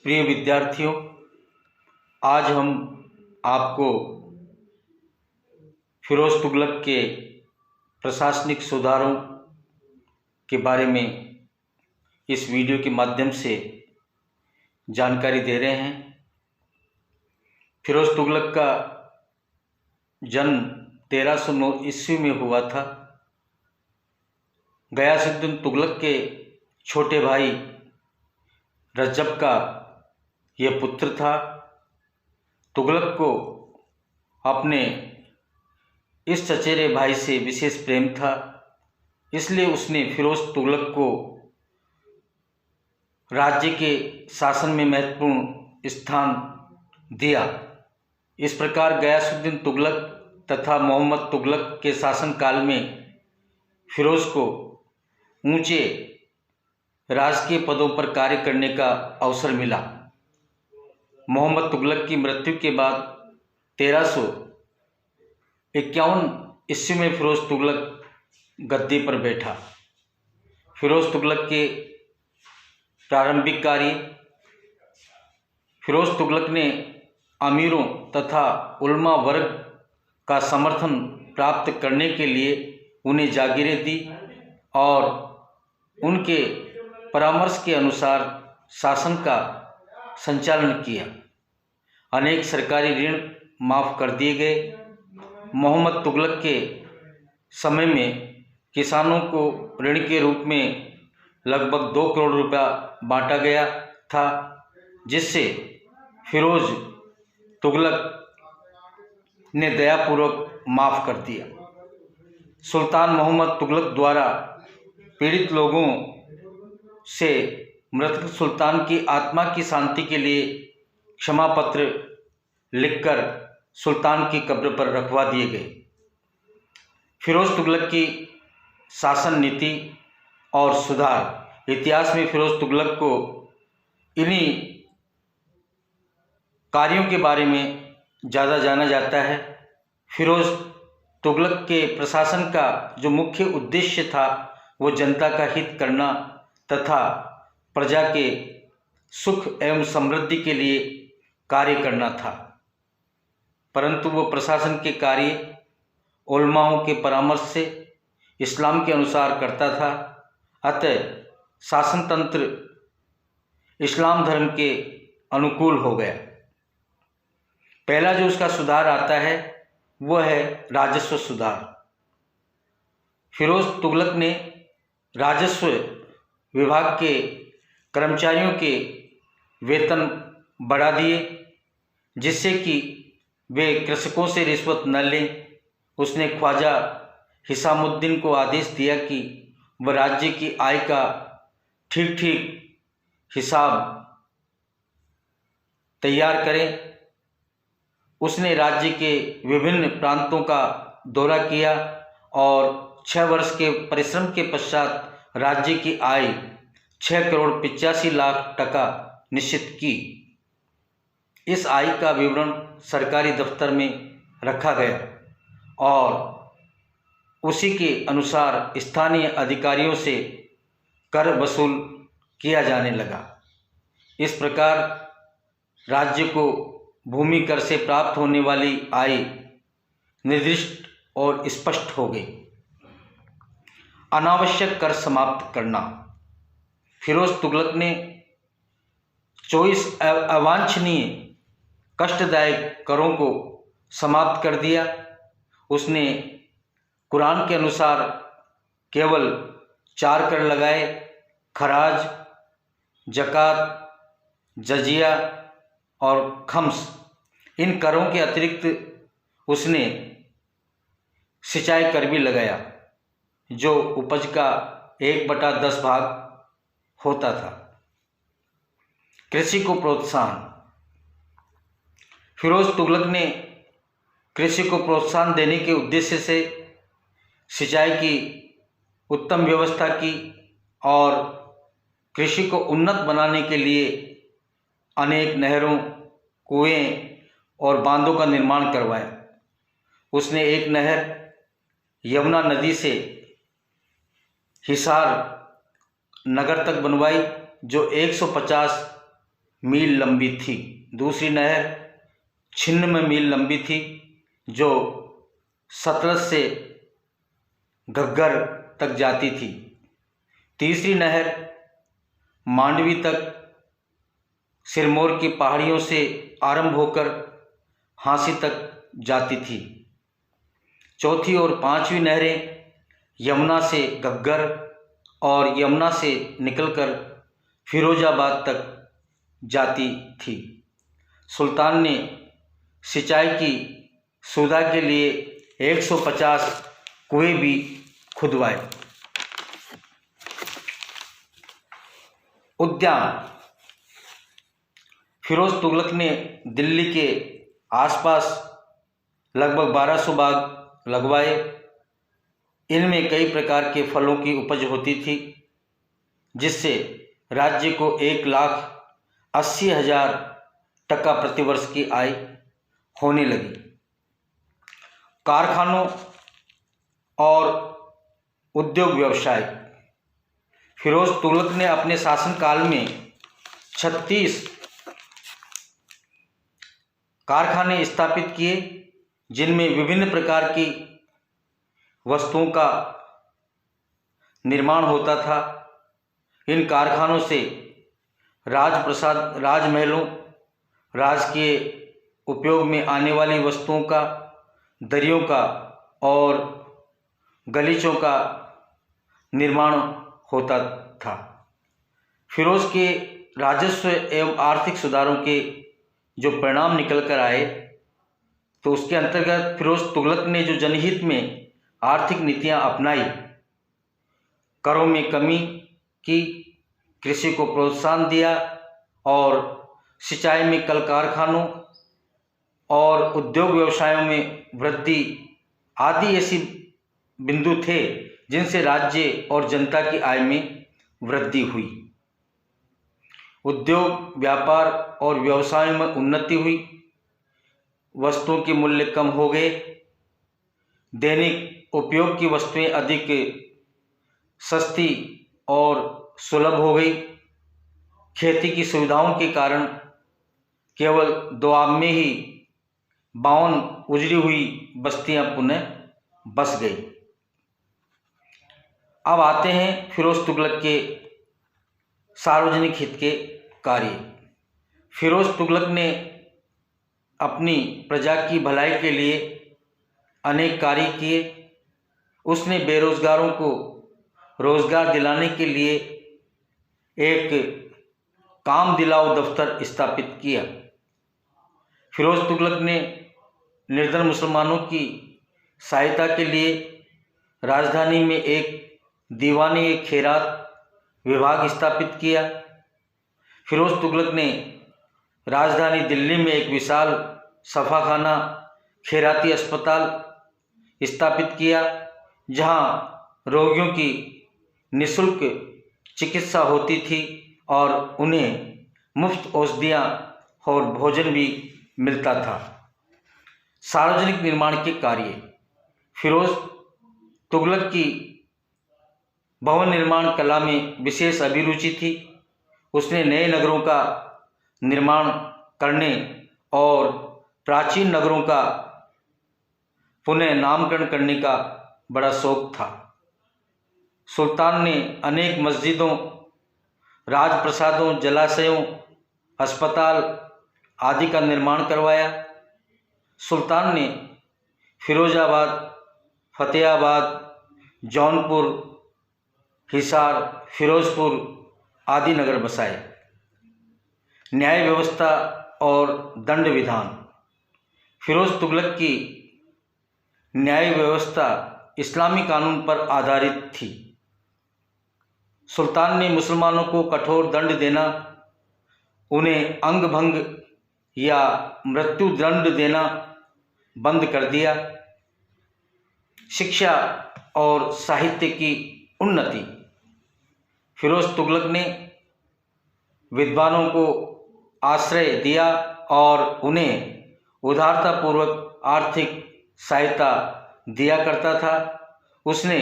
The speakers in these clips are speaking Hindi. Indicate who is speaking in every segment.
Speaker 1: प्रिय विद्यार्थियों, आज हम आपको फिरोज तुगलक के प्रशासनिक सुधारों के बारे में इस वीडियो के माध्यम से जानकारी दे रहे हैं। फिरोज तुगलक का जन्म 1309 ईस्वी में हुआ था। गयासुद्दीन तुगलक के छोटे भाई रजब का यह पुत्र था। तुगलक को अपने इस चचेरे भाई से विशेष प्रेम था, इसलिए उसने फिरोज तुगलक को राज्य के शासन में महत्वपूर्ण स्थान दिया। इस प्रकार गयासुद्दीन तुगलक तथा मोहम्मद तुगलक के शासनकाल में फिरोज को ऊंचे राजकीय पदों पर कार्य करने का अवसर मिला। मोहम्मद तुगलक की मृत्यु के बाद 1351 ईस्वी में फिरोज तुगलक गद्दी पर बैठा। फिरोज तुगलक के प्रारंभिक कार्य। फिरोज तुगलक ने अमीरों तथा उलमा वर्ग का समर्थन प्राप्त करने के लिए उन्हें जागीरें दी और उनके परामर्श के अनुसार शासन का संचालन किया। अनेक सरकारी ऋण माफ़ कर दिए गए। मोहम्मद तुगलक के समय में किसानों को ऋण के रूप में लगभग 2 करोड़ रुपया बांटा गया था, जिससे फिरोज तुगलक ने दयापूर्वक माफ़ कर दिया। सुल्तान मोहम्मद तुगलक द्वारा पीड़ित लोगों से मृतक सुल्तान की आत्मा की शांति के लिए क्षमा पत्र लिखकर सुल्तान की कब्र पर रखवा दिए गए। फिरोज तुगलक की शासन नीति और सुधार। इतिहास में फिरोज तुगलक को इन्हीं कार्यों के बारे में ज़्यादा जाना जाता है। फिरोज तुगलक के प्रशासन का जो मुख्य उद्देश्य था वो जनता का हित करना तथा प्रजा के सुख एवं समृद्धि के लिए कार्य करना था, परंतु वो प्रशासन के कार्य उलमाओं के परामर्श से इस्लाम के अनुसार करता था। अतः शासन तंत्र इस्लाम धर्म के अनुकूल हो गया। पहला जो उसका सुधार आता है वह है राजस्व सुधार। फिरोज तुगलक ने राजस्व विभाग के कर्मचारियों के वेतन बढ़ा दिए, जिससे कि वे कृषकों से रिश्वत न लें। उसने ख्वाजा हिसामुद्दीन को आदेश दिया कि वह राज्य की आय का ठीक हिसाब तैयार करें। उसने राज्य के विभिन्न प्रांतों का दौरा किया और 6 वर्ष के परिश्रम के पश्चात राज्य की आय 6 करोड़ 85 लाख टका निश्चित की। इस आय का विवरण सरकारी दफ्तर में रखा गया और उसी के अनुसार स्थानीय अधिकारियों से कर वसूल किया जाने लगा। इस प्रकार राज्य को भूमि कर से प्राप्त होने वाली आय निर्दिष्ट और स्पष्ट हो गई। अनावश्यक कर समाप्त करना। फिरोज तुगलक ने 24 अवांछनीय कष्टदायक करों को समाप्त कर दिया। उसने कुरान के अनुसार केवल 4 कर लगाए: खराज, जक़ात, जजिया और खम्स। इन करों के अतिरिक्त उसने सिंचाई कर भी लगाया, जो उपज का 1/10 भाग होता था। कृषि को प्रोत्साहन। फिरोज तुगलक ने कृषि को प्रोत्साहन देने के उद्देश्य से सिंचाई की उत्तम व्यवस्था की और कृषि को उन्नत बनाने के लिए अनेक नहरों, कुएं और बांधों का निर्माण करवाया। उसने एक नहर यमुना नदी से हिसार नगर तक बनवाई, जो 150 मील लंबी थी। दूसरी नहर 96 मील लंबी थी जो सतलज से घग्गर तक जाती थी। तीसरी नहर मांडवी तक सिरमौर की पहाड़ियों से आरंभ होकर हांसी तक जाती थी। चौथी और पांचवी नहरें यमुना से घग्गर और यमुना से निकलकर फिरोजाबाद तक जाती थी। सुल्तान ने सिंचाई की सुविधा के लिए 150 कुएं भी खुदवाए। उद्यान। फिरोज तुगलक ने दिल्ली के आसपास लगभग 1200 बाग लगवाए। इनमें कई प्रकार के फलों की उपज होती थी, जिससे राज्य को 1,80,000 टका प्रतिवर्ष की आय होने लगी। कारखानों और उद्योग व्यवसाय। फिरोज तुगलक ने अपने शासनकाल में 36 कारखाने स्थापित किए, जिनमें विभिन्न प्रकार की वस्तुओं का निर्माण होता था। इन कारखानों से राजप्रसाद, राजमहलों, राजकीय उपयोग में आने वाली वस्तुओं का, दरियों का और गलीचों का निर्माण होता था। फिरोज के राजस्व एवं आर्थिक सुधारों के जो परिणाम निकल कर आए, तो उसके अंतर्गत फिरोज तुगलक ने जो जनहित में आर्थिक नीतियां अपनाई, करों में कमी की, कृषि को प्रोत्साहन दिया और सिंचाई में कल कारखानों और उद्योग व्यवसायों में वृद्धि आदि ऐसी बिंदु थे जिनसे राज्य और जनता की आय में वृद्धि हुई। उद्योग, व्यापार और व्यवसायों में उन्नति हुई। वस्तुओं के मूल्य कम हो गए। दैनिक उपयोग की वस्तुएं अधिक सस्ती और सुलभ हो गई। खेती की सुविधाओं के कारण केवल दोआब में ही 52 उजड़ी हुई बस्तियां पुनः बस गई। अब आते हैं फिरोज तुगलक के सार्वजनिक हित के कार्य। फिरोज तुगलक ने अपनी प्रजा की भलाई के लिए अनेक कार्य किए। उसने बेरोजगारों को रोजगार दिलाने के लिए एक काम दिलाओ दफ्तर स्थापित किया। फिरोज तुगलक ने निर्धन मुसलमानों की सहायता के लिए राजधानी में एक दीवानी खैरात विभाग स्थापित किया। फिरोज तुगलक ने राजधानी दिल्ली में एक विशाल सफाखाना खैराती अस्पताल स्थापित किया, जहां रोगियों की निःशुल्क चिकित्सा होती थी और उन्हें मुफ्त औषधियाँ और भोजन भी मिलता था। सार्वजनिक निर्माण के कार्य। फिरोज तुगलक की भवन निर्माण कला में विशेष अभिरुचि थी। उसने नए नगरों का निर्माण करने और प्राचीन नगरों का पुनः नामकरण करने का बड़ा शौक था। सुल्तान ने अनेक मस्जिदों, राजप्रसादों, जलाशयों, अस्पताल आदि का निर्माण करवाया। सुल्तान ने फिरोजाबाद, फतेहाबाद, जौनपुर, हिसार, फिरोजपुर आदि नगर बसाए। न्याय व्यवस्था और दंड विधान। फिरोज तुगलक की न्याय व्यवस्था इस्लामी कानून पर आधारित थी। सुल्तान ने मुसलमानों को कठोर दंड देना, उन्हें अंग भंग या मृत्यु दंड देना बंद कर दिया। शिक्षा और साहित्य की उन्नति। फिरोज तुगलक ने विद्वानों को आश्रय दिया और उन्हें उदारतापूर्वक आर्थिक सहायता दिया करता था। उसने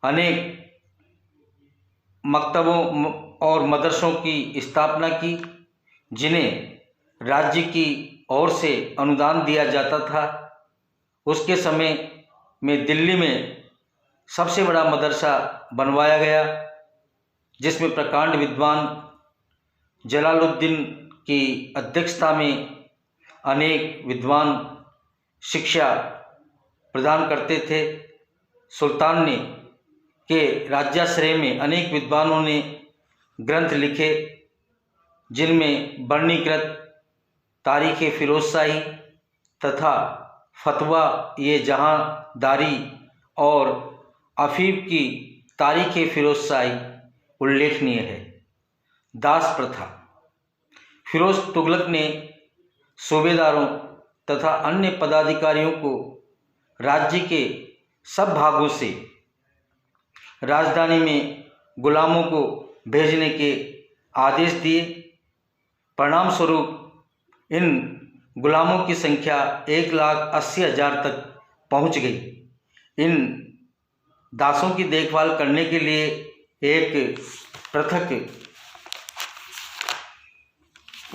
Speaker 1: अनेक मकतबों और मदरसों की स्थापना की जिन्हें राज्य की ओर से अनुदान दिया जाता था, उसके समय में दिल्ली में सबसे बड़ा मदरसा बनवाया गया, जिसमें प्रकांड विद्वान जलालुद्दीन की अध्यक्षता में अनेक विद्वान शिक्षा प्रदान करते थे। सुल्तान ने के राज्याश्रय में अनेक विद्वानों ने ग्रंथ लिखे, जिनमें वर्णीकृत तारीख़ फिरोज़शाही तथा फतवा ये जहांदारी और अफीफ की तारीख़ फिरोज़शाही उल्लेखनीय है। दास प्रथा। फिरोज तुगलक ने सूबेदारों तथा अन्य पदाधिकारियों को राज्य के सब भागों से राजधानी में गुलामों को भेजने के आदेश दिए। परिणाम स्वरूप इन गुलामों की संख्या 1,80,000 तक पहुंच गई। इन दासों की देखभाल करने के लिए एक पृथक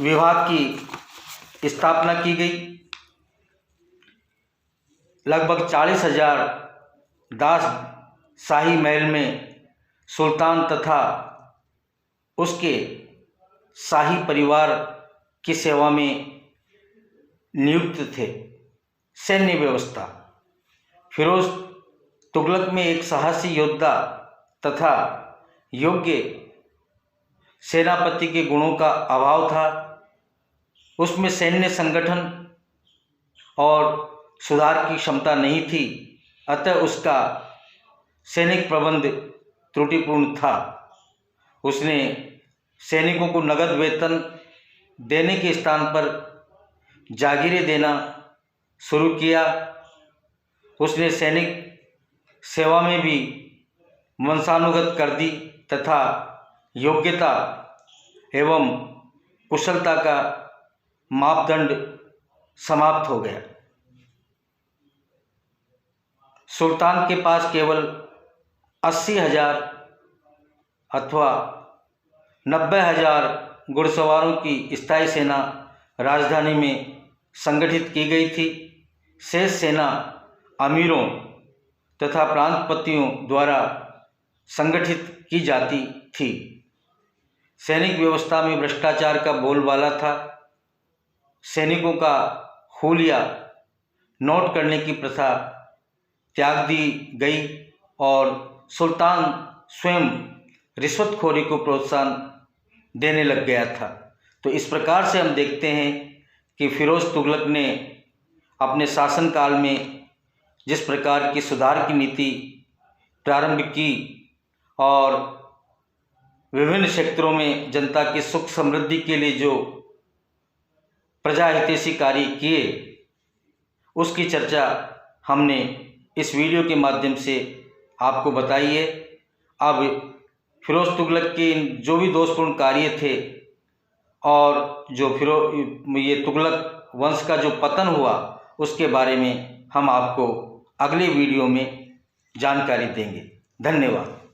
Speaker 1: विभाग की स्थापना की गई। लगभग 40,000 दास शाही महल में सुल्तान तथा उसके शाही परिवार की सेवा में नियुक्त थे। सैन्य व्यवस्था। फिरोज तुगलक में एक साहसी योद्धा तथा योग्य सेनापति के गुणों का अभाव था। उसमें सैन्य संगठन और सुधार की क्षमता नहीं थी, अतः उसका सैनिक प्रबंध त्रुटिपूर्ण था। उसने सैनिकों को नगद वेतन देने के स्थान पर जागीरें देना शुरू किया। उसने सैनिक सेवा में भी वंशानुगत कर दी तथा योग्यता एवं कुशलता का मापदंड समाप्त हो गया। सुल्तान के पास केवल 80,000 अथवा 90,000 घुड़सवारों की स्थायी सेना राजधानी में संगठित की गई थी। शेष सेना अमीरों तथा प्रांतपतियों द्वारा संगठित की जाती थी। सैनिक व्यवस्था में भ्रष्टाचार का बोलबाला था। सैनिकों का हुलिया नोट करने की प्रथा त्याग दी गई और सुल्तान स्वयं रिश्वतखोरी को प्रोत्साहन देने लग गया था। तो इस प्रकार से हम देखते हैं कि फिरोज तुगलक ने अपने शासनकाल में जिस प्रकार की सुधार की नीति प्रारंभ की और विभिन्न क्षेत्रों में जनता की सुख समृद्धि के लिए जो प्रजा हितैषी कार्य किए, उसकी चर्चा हमने इस वीडियो के माध्यम से आपको बताई है। अब फिरोज तुगलक के जो भी दोषपूर्ण कार्य थे और जो ये तुगलक वंश का जो पतन हुआ, उसके बारे में हम आपको अगले वीडियो में जानकारी देंगे। धन्यवाद।